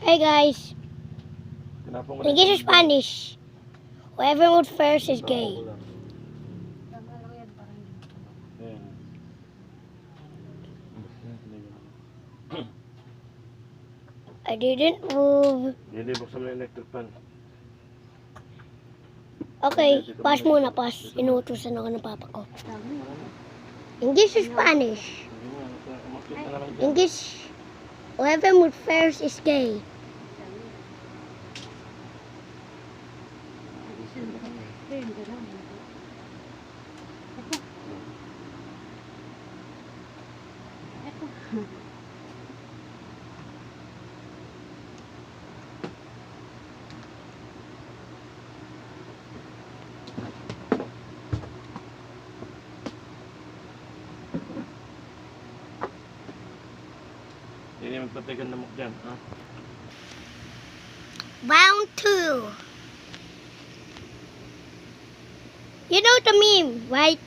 Hey guys, Tinapon ko na English or yung- Spanish? Whoever moves first is gay. Tinapon ko lang. Ayan. I didn't move. Hindi, buksan mo yung electric fan. Okay, pass muna, pass. Inuutosan ako ng papa ko. English or Spanish? Hindi nga, umakit na lang dyan. English. Whoever moves first is gay. Hindi magpatay ka namok dyan, ha? Round 2. You know the meme, right?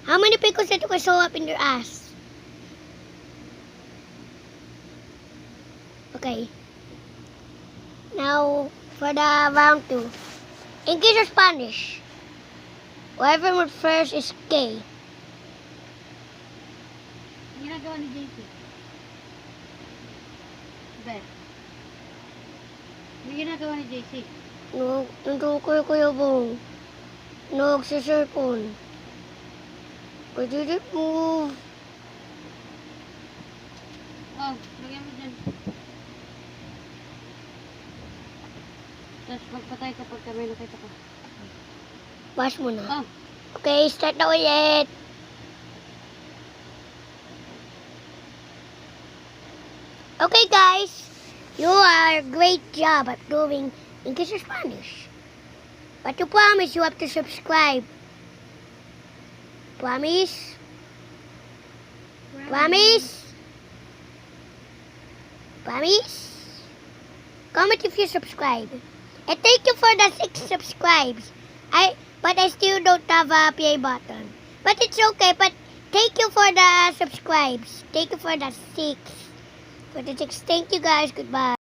How many pickles did you show up in your ass? Okay. Now, for the round 2. English or Spanish? Whoever moves first is gay. Ginagawa ni JC. Bet. Ano ginagawa ni JC? Nandukoy ko yung nagsiserpon. I didn't move. Oh, lagyan mo dyan. Tapos magpatay kapag may nakita ka. Pass mo na. Oh, Okay, start na ulit. Okay guys, you are a great job at doing English or Spanish. But you promise you have to subscribe. Promise? Promise? Promise? Comment if you subscribe. And thank you for the 6 subscribes. But I still don't have a play button. But it's okay. But thank you for the subscribes. Thank you for the 6. For the 6. Thank you guys. Goodbye.